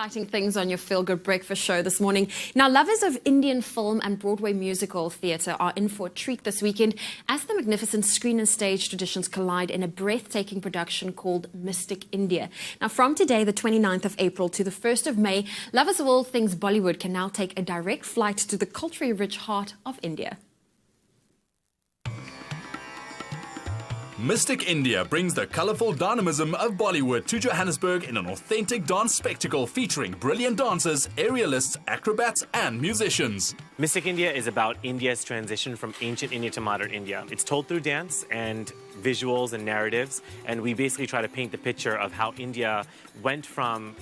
exciting things on your Feel Good Breakfast show this morning. Now, lovers of Indian film and Broadway musical theatre are in for a treat this weekend as the magnificent screen and stage traditions collide in a breathtaking production called Mystic India. Now, from today, the 29th of April to the 1st of May, lovers of all things Bollywood can now take a direct flight to the culturally rich heart of India. Mystic India brings the colourful dynamism of Bollywood to Johannesburg in an authentic dance spectacle featuring brilliant dancers, aerialists, acrobats and musicians. Mystic India is about India's transition from ancient India to modern India. It's told through dance and visuals and narratives, and we basically try to paint the picture of how India went from,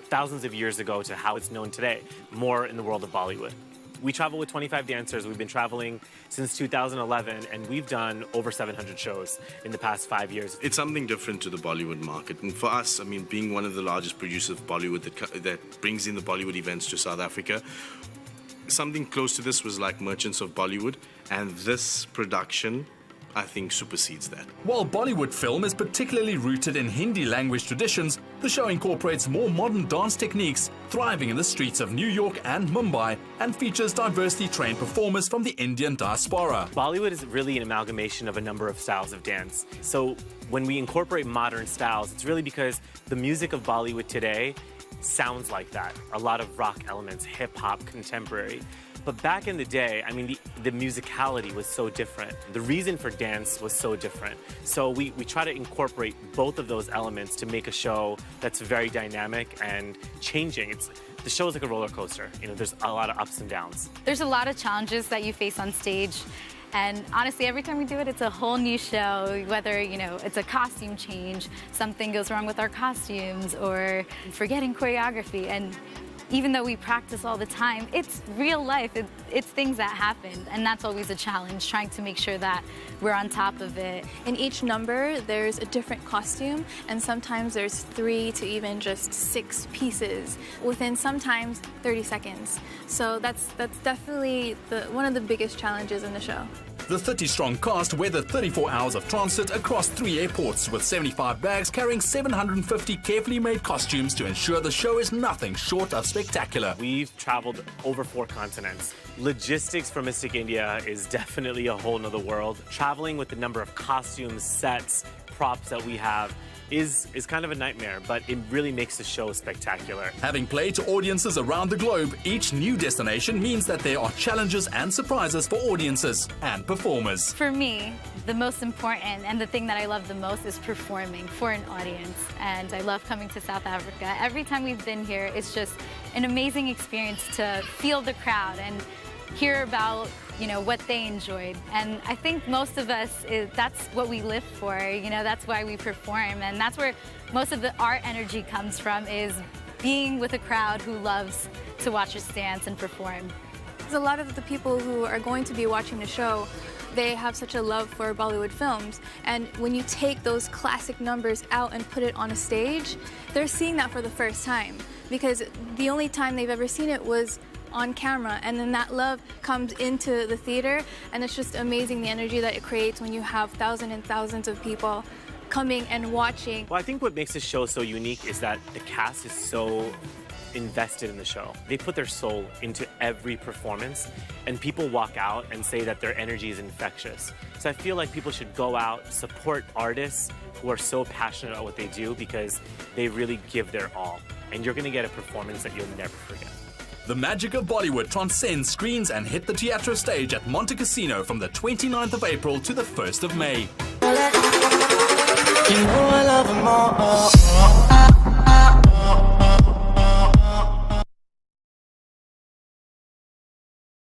thousands of years ago to how it's known today, more in the world of Bollywood. We travel with 25 dancers. We've been traveling since 2011, and we've done over 700 shows in the past 5 years. It's something different to the Bollywood market. And for us, being one of the largest producers of Bollywood that brings in the Bollywood events to South Africa, something close to this was like Merchants of Bollywood, and this production, I think, supersedes that. While Bollywood film is particularly rooted in Hindi language traditions, the show incorporates more modern dance techniques, thriving in the streets of New York and Mumbai, and features diversely trained performers from the Indian diaspora. Bollywood is really an amalgamation of a number of styles of dance. So when we incorporate modern styles, it's really because the music of Bollywood today sounds like that. A lot of rock elements, hip-hop, contemporary. But back in the day, the musicality was so different. The reason for dance was so different. So we try to incorporate both of those elements to make a show that's very dynamic and changing. The show is like a roller coaster. There's a lot of ups and downs. There's a lot of challenges that you face on stage. And honestly, every time we do it, it's a whole new show, whether, it's a costume change, something goes wrong with our costumes, or forgetting choreography. And even though we practice all the time, it's real life. It's things that happen, and that's always a challenge, trying to make sure that we're on top of it. In each number, there's a different costume, and sometimes there's 3 to even just 6 pieces within sometimes 30 seconds. So that's definitely one of the biggest challenges in the show. The 30-strong cast weathered 34 hours of transit across 3 airports, with 75 bags carrying 750 carefully made costumes to ensure the show is nothing short of spectacular. We've traveled over 4 continents. Logistics for Mystic India is definitely a whole nother world. Traveling with the number of costumes, sets, props that we have is kind of a nightmare, but it really makes the show spectacular. Having played to audiences around the globe, each new destination means that there are challenges and surprises for audiences and performers. For me, the most important and the thing that I love the most is performing for an audience. And I love coming to South Africa. Every time we've been here, it's just an amazing experience to feel the crowd and hear about what they enjoyed. And I think most of us, that's what we live for, that's why we perform. And that's where most of our energy comes from, is being with a crowd who loves to watch us dance and perform. A lot of the people who are going to be watching the show, they have such a love for Bollywood films. And when you take those classic numbers out and put it on a stage, they're seeing that for the first time. Because the only time they've ever seen it was on camera, and then that love comes into the theater, and it's just amazing the energy that it creates when you have thousands and thousands of people coming and watching. Well, I think what makes this show so unique is that the cast is so invested in the show. They put their soul into every performance, and people walk out and say that their energy is infectious. So I feel like people should go out, support artists who are so passionate about what they do, because they really give their all. And you're gonna get a performance that you'll never forget. The magic of Bollywood transcends screens and hit the Teatro stage at Monte Casino from the 29th of April to the 1st of May. You know I love 'em all.